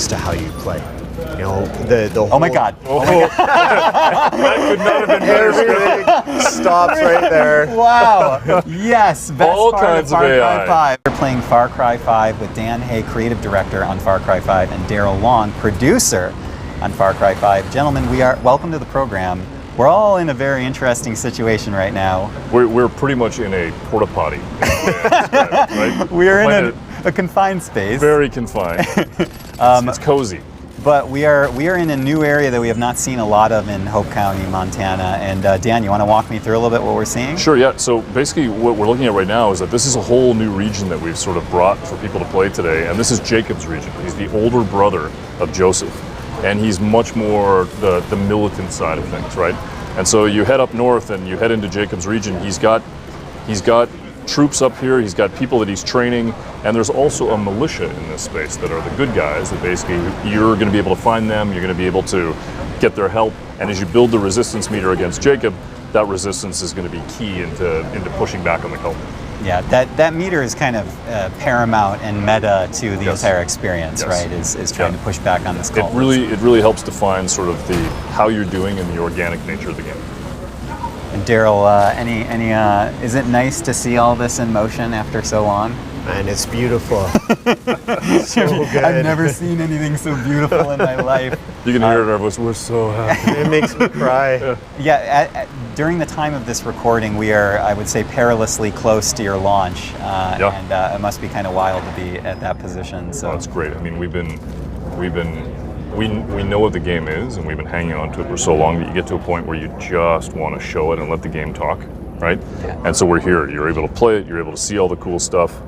reacts to how you play. You know, the whole... Oh my God. That could not have been better. Everything stops right there. Wow. Yes. Best All part kinds of Far of Cry AI. 5. We're playing Far Cry 5 with Dan Hay, creative director on Far Cry 5, and Daryl Long, producer on Far Cry 5. Gentlemen, welcome to the program. We're all in a very interesting situation right now. We're pretty much in a porta potty. Right? We're in a confined space. Very confined. It's cozy. But we are in a new area that we have not seen a lot of in Hope County, Montana. And Dan, you want to walk me through a little bit what we're seeing? Sure, yeah. So basically what we're looking at right now is that this is a whole new region that we've sort of brought for people to play today. And this is Jacob's region. He's the older brother of Joseph. And he's much more the militant side of things, right? And so you head up north and you head into Jacob's region. He's got troops up here, he's got people that he's training, and there's also a militia in this space that are the good guys that basically you're going to be able to find them, you're going to be able to get their help, and as you build the resistance meter against Jacob, that resistance is going to be key into pushing back on the cult. Yeah, that meter is kind of paramount and meta to the entire experience, right? Is trying to push back on this cult. It really helps define sort of how you're doing and the organic nature of the game. And Daryl, is it nice to see all this in motion after so long? Man, it's beautiful. So good. I've never seen anything so beautiful in my life. You can hear it in our voice, we're so happy. It makes me cry. Yeah, during the time of this recording, we are, I would say, perilously close to your launch. And it must be kind of wild to be at that position. So it's great. I mean, we know what the game is, and we've been hanging on to it for so long that you get to a point where you just want to show it and let the game talk, right? Yeah. And so we're here. You're able to play it. You're able to see all the cool stuff.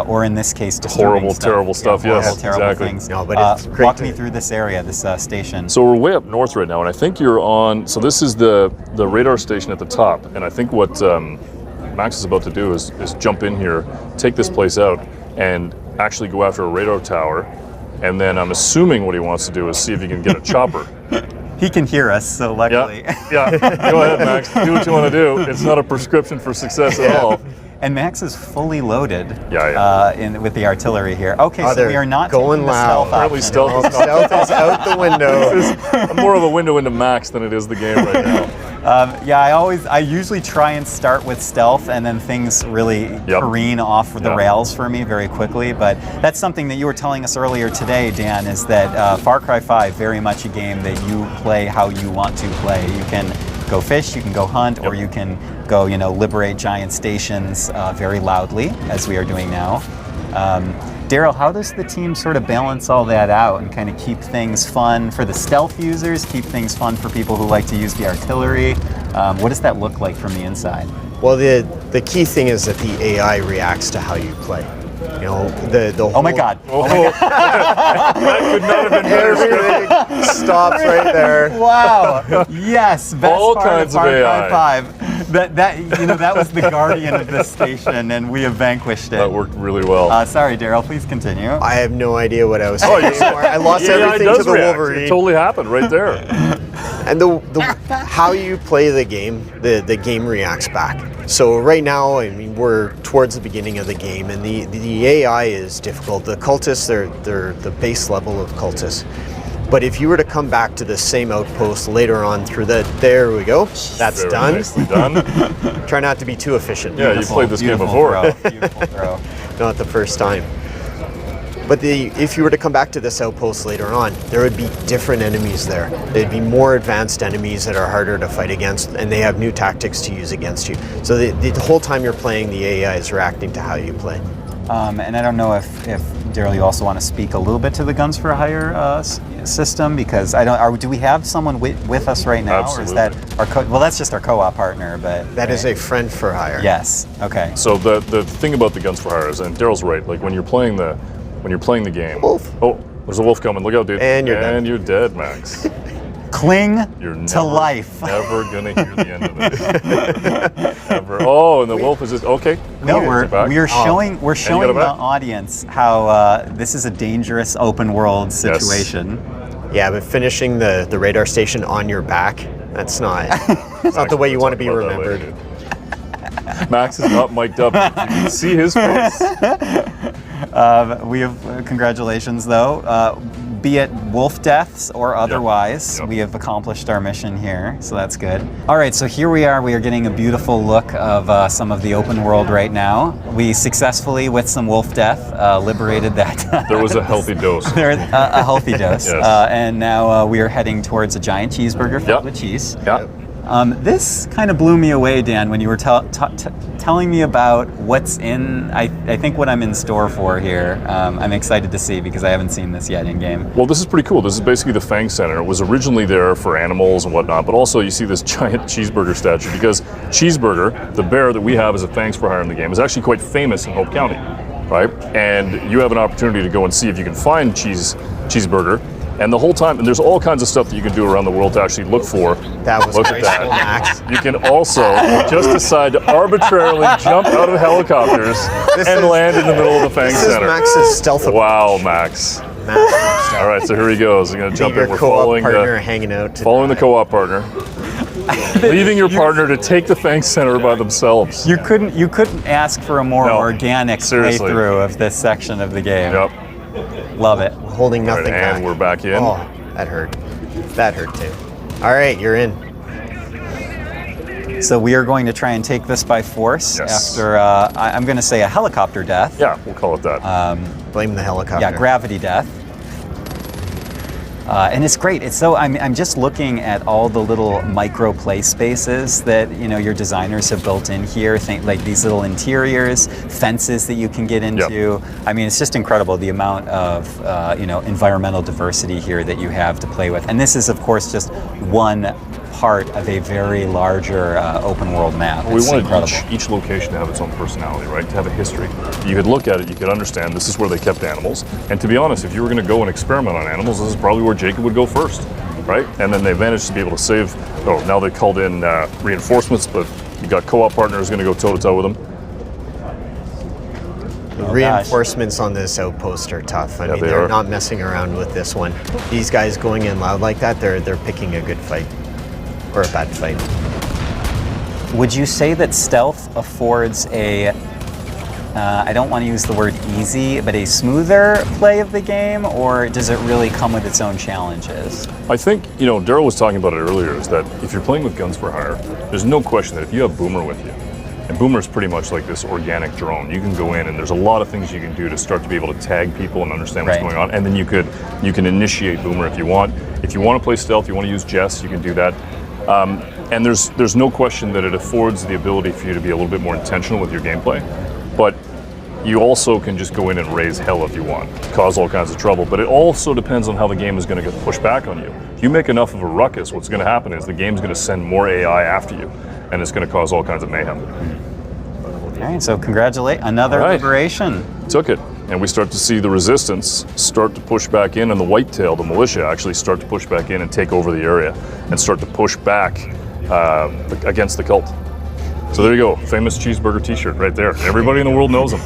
Or in this case, horrible, terrible stuff. Yeah, yes, terrible exactly. Things. No, but it's great. Walk me through this area, this station. So we're way up north right now, and I think you're on. So this is the radar station at the top, and I think what Max is about to do is jump in here, take this place out, and actually go after a radar tower. And then I'm assuming what he wants to do is see if he can get a chopper. He can hear us, so luckily. Yeah. Go ahead, Max. Do what you want to do. It's not a prescription for success at all. And Max is fully loaded with the artillery here. Okay, so we are not going taking loud. The stealth option. Stealth is out the window. This is more of a window into Max than it is the game right now. I usually try and start with stealth, and then things really careen off the rails for me very quickly. But that's something that you were telling us earlier today, Dan, is that Far Cry 5 very much a game that you play how you want to play. You can go fish, you can go hunt, or you can go, liberate giant stations very loudly, as we are doing now. Daryl, how does the team sort of balance all that out and kind of keep things fun for the stealth users, keep things fun for people who like to use the artillery? What does that look like from the inside? Well, the key thing is that the AI reacts to how you play. You know, the whole... Oh my God. That could not have been better. Everything stops right there. Wow. Yes. Best All part kinds of Far of Cry AI. 5. That was the guardian of this station, and we have vanquished it. That worked really well. Sorry, Daryl. Please continue. I have no idea what I was saying anymore. I lost everything to the Wolverine. It totally happened right there. And how you play the game reacts back. So right now, I mean, we're towards the beginning of the game, and the AI is difficult. The cultists, they're the base level of cultists. But if you were to come back to the same outpost later on through there we go. That's Very done. nicely done. Try not to be too efficient. Yeah, you played this game before. Beautiful throw. Not the first time. But if you were to come back to this outpost later on, there would be different enemies there. There'd be more advanced enemies that are harder to fight against, and they have new tactics to use against you. So the whole time you're playing, the AI is reacting to how you play. And I don't know if Daryl, you also want to speak a little bit to the Guns for Hire system, because do we have someone with us right now? Absolutely. Or is that our that's just our co-op partner, but that is a friend for hire. Yes. Okay. So the thing about the Guns for Hire is, and Daryl's right, like when you're playing the game. Wolf. Oh, there's a wolf coming. Look out, dude. And you're dead. And you're dead, Max. Cling You're to life. Never gonna hear the end of it. Ever. Oh, and the wolf is just okay. No, we're showing the back? audience how this is a dangerous open world situation. Yeah, but finishing the radar station on your back, that's not the way you want to be remembered. Max is not mic'd up. You can see his face. We have congratulations though. be it wolf deaths or otherwise. We have accomplished our mission here, so that's good. All right, so here we are. We are getting a beautiful look of some of the open world right now. We successfully, with some wolf death, liberated that. There was a healthy dose. A healthy dose. Yes. And now we are heading towards a giant cheeseburger filled with cheese. Yeah. This kind of blew me away, Dan, when you were telling me about what's in, I think what I'm in store for here. I'm excited to see because I haven't seen this yet in game. Well, this is pretty cool. This is basically the Fang Center. It was originally there for animals and whatnot, but also you see this giant cheeseburger statue because Cheeseburger, the bear that we have as a Fangs for Hire in the game, is actually quite famous in Hope County, right? And you have an opportunity to go and see if you can find Cheeseburger. And the whole time, and there's all kinds of stuff that you can do around the world to actually look for. That was look at graceful, that. Max. You can also just decide to arbitrarily jump out of helicopters and land in the middle of the Fang This Center. is Max's stealth approach. Wow, Max. All right, so here he goes. He's going to jump in. Your We're co-op following partner hanging out. following the co-op partner. Leaving your partner to take the Fang Center by themselves. You couldn't ask for a more organic seriously. playthrough of this section of the game. Yep. Love it. Holding nothing back. And we're back in. Oh, that hurt. That hurt too. All right, you're in. So we are going to try and take this by force after, I'm going to say a helicopter death. Yeah, we'll call it that. Blame the helicopter. Yeah, gravity death. And it's great. It's so I'm just looking at all the little micro play spaces that your designers have built in here. Think like these little interiors, fences that you can get into. Yep. I mean, it's just incredible the amount of environmental diversity here that you have to play with. And this is, of course, just one part of a very larger open world map. We It's wanted incredible. each location to have its own personality, right? To have a history. You could look at it, you could understand this is where they kept animals. And to be honest, if you were going to go and experiment on animals, this is probably where Jacob would go first, right? And then they managed to be able to save. Oh, now they called in reinforcements, but you got co-op partners going to go toe-to-toe with them. Reinforcements on this outpost are tough. I mean, they're not messing around with this one. These guys going in loud like that, they're picking a good fight. Or a bad fight. Would you say that stealth affords a, I don't want to use the word easy, but a smoother play of the game, or does it really come with its own challenges? I think, Daryl was talking about it earlier, is that if you're playing with Guns for Hire, there's no question that if you have Boomer with you, and Boomer's pretty much like this organic drone, you can go in and there's a lot of things you can do to start to be able to tag people and understand what's going on, and then you can initiate Boomer if you want. If you want to play stealth, you want to use Jess, you can do that. And there's no question that it affords the ability for you to be a little bit more intentional with your gameplay, but you also can just go in and raise hell if you want, cause all kinds of trouble, but it also depends on how the game is going to get pushed back on you. If you make enough of a ruckus, what's going to happen is the game's going to send more AI after you, and it's going to cause all kinds of mayhem. All right, so congratulate, another liberation. Took it. And we start to see the resistance start to push back in, and the whitetail, the militia, actually start to push back in and take over the area and start to push back against the cult. So there you go, famous cheeseburger t-shirt right there. Everybody in the world knows him.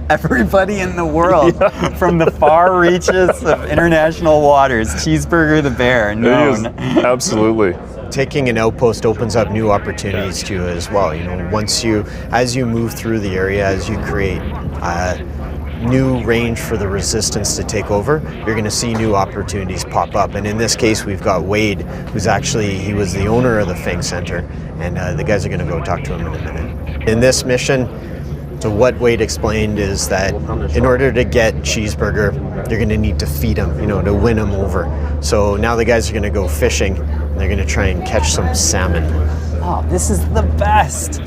Everybody in the world, from the far reaches of international waters, Cheeseburger the bear, known. Absolutely. Taking an outpost opens up new opportunities to you as well. As you move through the area, as you create new range for the resistance to take over, you're going to see new opportunities pop up. And in this case, we've got Wade, he was the owner of the Fang Center, and the guys are going to go talk to him in a minute. In this mission, so what Wade explained is that in order to get Cheeseburger, you're going to need to feed him, to win him over. So now the guys are going to go fishing, and they're going to try and catch some salmon. Oh, this is the best.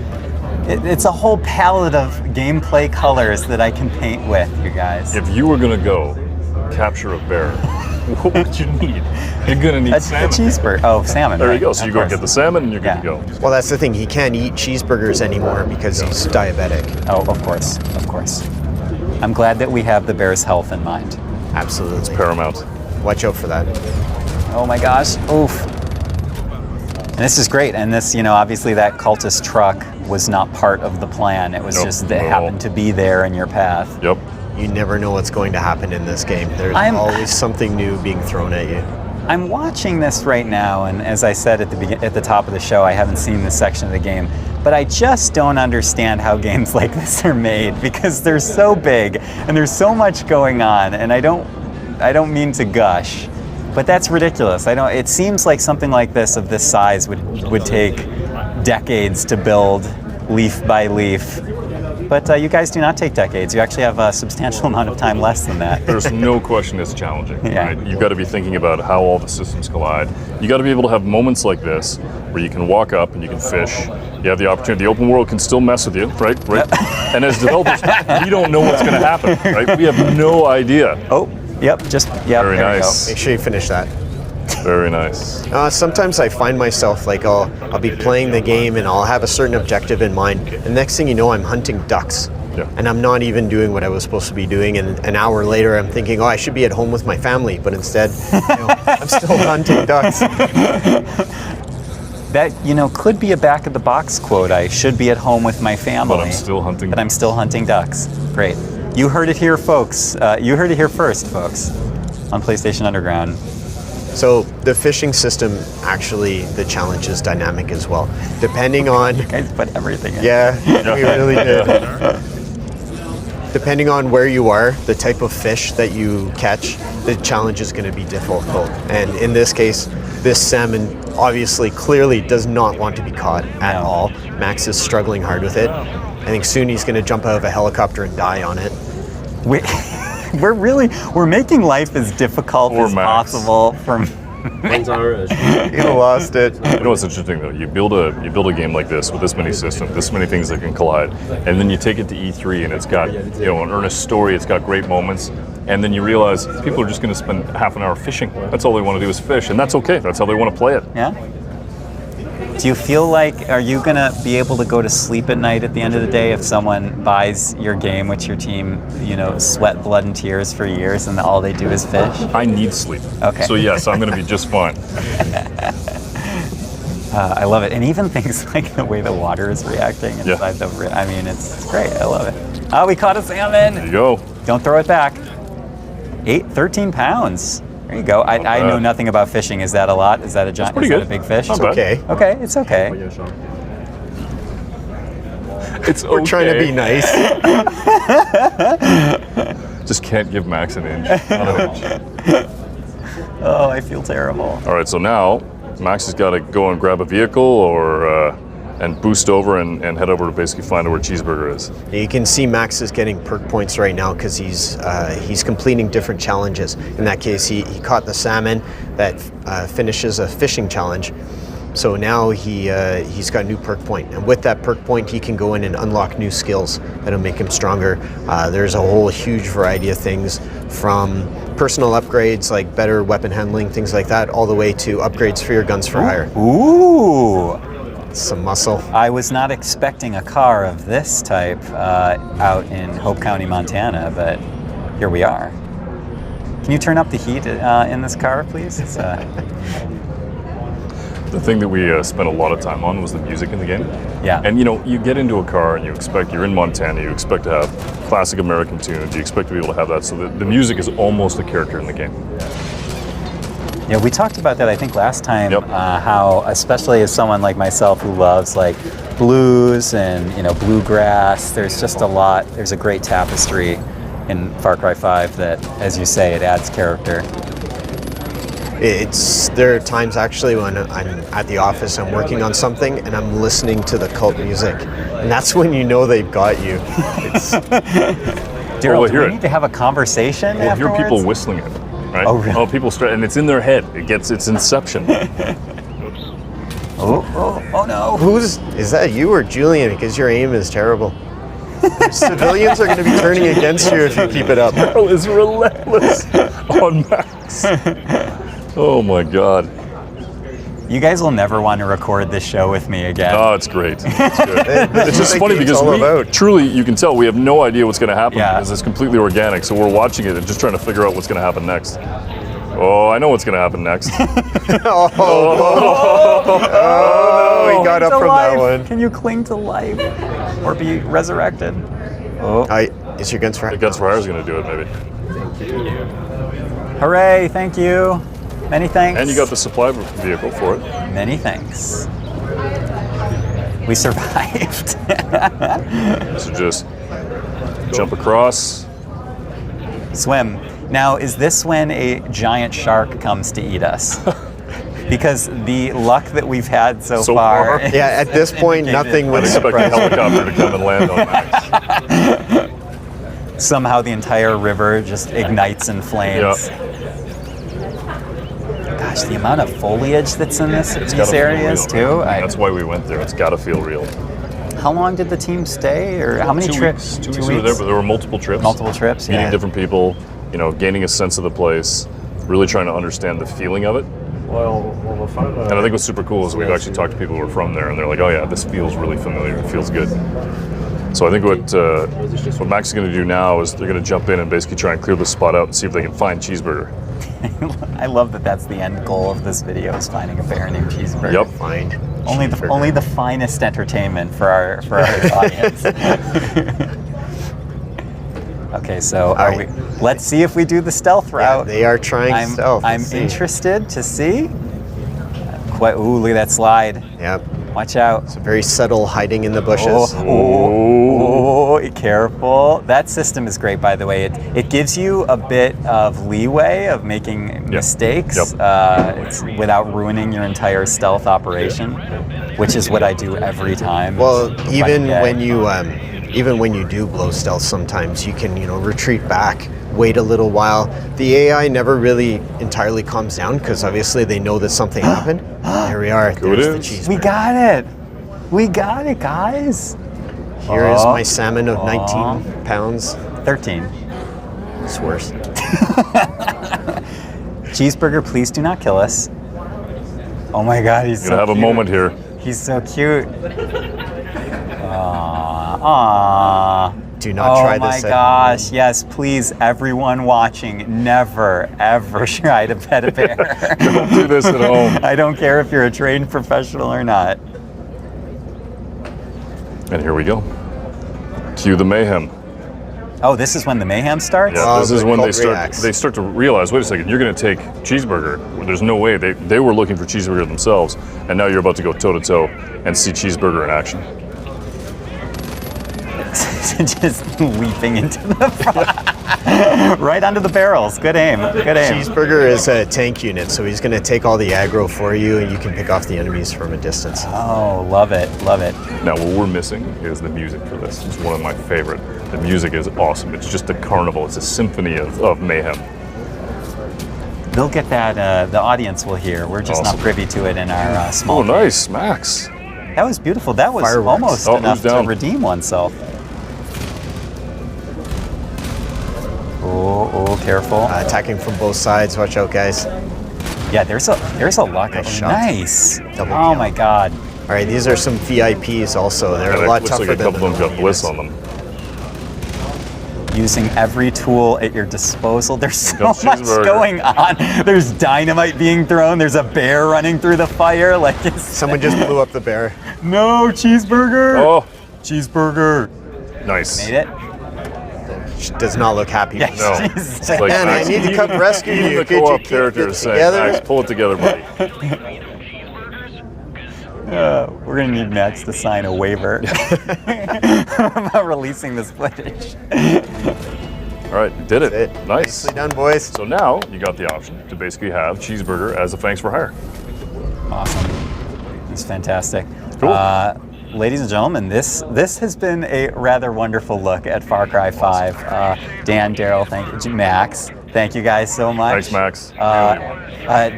It's a whole palette of gameplay colors that I can paint with, you guys. If you were going to go capture a bear, what would you need? You're going to need salmon. A cheeseburger. Oh, salmon. There you go. So you go get the salmon and you're good to go. Well, that's the thing. He can't eat cheeseburgers anymore because he's diabetic. Oh, of course. Of course. I'm glad that we have the bear's health in mind. Absolutely. It's paramount. Watch out for that. Oh my gosh. Oof. And this is great. And this, obviously that cultist truck was not part of the plan. It was just that it happened to be there in your path. Yep. You never know what's going to happen in this game. There's always something new being thrown at you. I'm watching this right now, and as I said at the top of the show, I haven't seen this section of the game, but I just don't understand how games like this are made, because they're so big and there's so much going on, and I don't I don't mean to gush, but that's ridiculous. It seems like something like this of this size would take decades to build, leaf by leaf. But you guys do not take decades. You actually have a substantial amount of time less than that. There's no question it's challenging. Yeah. Right? You've got to be thinking about how all the systems collide. You got to be able to have moments like this where you can walk up and you can fish. You have the opportunity. The open world can still mess with you, right? And as developers, we don't know what's going to happen, right? We have no idea. Oh, yep. Very nice. Make sure you finish that. Very nice. Sometimes I find myself like I'll be playing the game and I'll have a certain objective in mind, and next thing you know, I'm hunting ducks. Yeah. And I'm not even doing what I was supposed to be doing, and an hour later I'm thinking, oh, I should be at home with my family, but instead, I'm still hunting ducks. That, could be a back of the box quote. I should be at home with my family. But I'm still hunting. But I'm still hunting ducks. Great. You heard it here, folks. You heard it here first, folks, on PlayStation Underground. So the fishing system, actually, the challenge is dynamic as well. Depending on... You guys put everything in. Yeah, we really did. Depending on where you are, the type of fish that you catch, the challenge is going to be difficult. And in this case, this salmon obviously clearly does not want to be caught at all. Max is struggling hard with it. I think soon he's going to jump out of a helicopter and die on it. We're making life as difficult as Max. possible for You lost it. You know what's interesting though? You build a game like this with this many systems, this many things that can collide, and then you take it to E3 and it's got an earnest story, it's got great moments, and then you realize people are just going to spend half an hour fishing. That's all they want to do is fish, and that's okay. That's how they want to play it. Yeah. Do you feel like, are you going to be able to go to sleep at night at the end of the day if someone buys your game, which your team, sweat, blood, and tears for years, and all they do is fish? I need sleep. Okay. So yes, I'm going to be just fine. I love it. And even things like the way the water is reacting inside it's great. I love it. Oh, we caught a salmon. There you go. Don't throw it back. 13 pounds. There you go. I know nothing about fishing. Is that a lot? Is that a giant? Pretty Is that good. a big fish? Not bad. Okay. Okay, it's okay. We're trying to be nice. Just can't give Max an inch. Not an inch. Oh, I feel terrible. All right, so now Max has got to go and grab a vehicle and boost over and head over to basically find out where Cheeseburger is. You can see Max is getting perk points right now because he's completing different challenges. In that case, he caught the salmon that finishes a fishing challenge. So now he's got a new perk point, and with that perk point, he can go in and unlock new skills that'll make him stronger. There's a whole huge variety of things, from personal upgrades like better weapon handling, things like that, all the way to upgrades for your guns for hire. Ooh. Some muscle. I was not expecting a car of this type out in Hope County, Montana, but here we are. Can you turn up the heat in this car, please? It's, The thing that we spent a lot of time on was the music in the game. Yeah. And you get into a car and you're in Montana, you expect to have classic American tunes, you expect to be able to have that, so the music is almost a character in the game. Yeah, we talked about that, I think, last time, Yep. how, especially as someone like myself who loves like blues and bluegrass, there's just a lot, there's a great tapestry in Far Cry 5 that, as you say, it adds character. There are times actually when I'm at the office, I'm working on something, and I'm listening to the cult music, and that's when you know they've got you. Daryl, we'll do hear we it. need to have a conversation We'll hear afterwards? people whistling it, right? Oh, really? People and it's in their head. It's Inception. Oh no. Is that you or Julian? Because your aim is terrible. Civilians are going to be turning against you if you keep it up. Carl is relentless on Max. Oh my God. You guys will never want to record this show with me again. Oh, it's great. It's good. It's just funny because all about. truly, you can tell we have no idea what's going to happen Yeah. because it's completely organic. So we're watching it and just trying to figure out what's going to happen next. Oh, I know what's going to happen next. He got up Cling to from life. that one. Can you cling to life or be resurrected? Oh, Is your guns for The Guns for Hire is going to do it, maybe. hooray! Thank you. Many thanks. And you got the supply vehicle for it. Many thanks. We survived. So just jump across. Swim. Now, is this when a giant shark comes to eat us? Because the luck that we've had so far. Yeah, at this point, nothing would Expect a surprise me. helicopter to come and land on Max. Somehow the entire river just ignites in flames. Yeah. Gosh, the amount of foliage that's in these Gotta feel areas real. too. That's why we went there. It's got to feel real. How long did the team stay, or how many 2 trips? weeks. 2 weeks we were there, but there were multiple trips. Multiple trips, Meeting yeah. different people, you know, gaining a sense of the place, really trying to understand the feeling of it. And I think what's super cool is we've actually talked to people who are from there, and they're like, "Oh yeah, this feels really familiar. It feels good." So I think what Max is going to do now is they're going to jump in and basically try and clear the spot out and see if they can find Cheeseburger. I love that that's the end goal of this video, is finding a bear named Cheeseburger. Yep. Find Only the finest entertainment for our audience. Okay, so let's see if we do the stealth route. Yeah, they are trying stealth. I'm interested to see. Ooh, look at that slide. Yep. Watch out. It's very subtle, hiding in the bushes. Careful. That system is great, by the way. It gives you a bit of leeway of making mistakes it's without ruining your entire stealth operation, which is what I do every time. Well, even when you do blow stealth, sometimes you can, retreat back, wait a little while. The AI never really entirely calms down because obviously they know that something happened. There we are. There's the cheeseburger. We got it. We got it, guys. Here is my salmon of 19 pounds. 13. It's worse. Cheeseburger, please do not kill us. Oh my God, he's so Gonna have cute. a moment here. He's so cute. Aww. Do not try this. Oh my gosh, yes, please, everyone watching, never, ever try to pet a bear. Don't do this at home. I don't care if you're a trained professional or not. And here we go. Cue the mayhem. Oh, this is when the mayhem starts? Yeah, this is the when cult they reacts. start to realize, wait a second, you're going to take Cheeseburger. There's no way. They were looking for Cheeseburger themselves, and now you're about to go toe-to-toe and see Cheeseburger in action. Just leaping into the front. Right onto the barrels. Good aim. Good aim. Cheeseburger is a tank unit, so he's going to take all the aggro for you, and you can pick off the enemies from a distance. Oh, love it. Love it. Now, what we're missing is the music for this. It's one of my favorite. The music is awesome. It's just a carnival. It's a symphony of mayhem. They'll get that, the audience will hear. We're just not privy to it in our small. Oh, nice, Max. That was beautiful. That was Fireworks. almost Oh, enough who's to down? redeem oneself. Oh, careful. Attacking from both sides. Watch out, guys. Yeah, there's a lot. Nice shot. Nice. Double Oh kill. my God. All right, these are some VIPs also. They're And a it lot looks tougher like a than couple of them got normal bliss units. on them. Using every tool at your disposal. There's so Got much Cheeseburger. going on. There's dynamite being thrown. There's a bear running through the fire. Like it's Someone just blew up the bear. no Cheeseburger. Oh, Cheeseburger. nice. Made it. She does not look happy. Yeah, No. she's- It's like, Man, I Max, need to come rescue even you. the Could you co-op keep character it is saying, together? Max, pull it together, buddy. We're gonna need Max to sign a waiver about releasing this footage. All right, did it. That's it. Nice. Nicely done, boys. So now you got the option to basically have Cheeseburger as a thanks for hire. Awesome. It's fantastic. Cool. Ladies and gentlemen, this has been a rather wonderful look at Far Cry 5. Dan, Daryl, thank you. Max, thank you guys so much. Thanks, Max.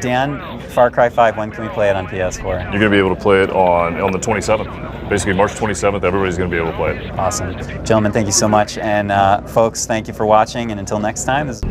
Dan, Far Cry 5, when can we play it on PS4? You're going to be able to play it on the 27th. Basically, March 27th, everybody's going to be able to play it. Awesome. Gentlemen, thank you so much. And folks, thank you for watching. And until next time, this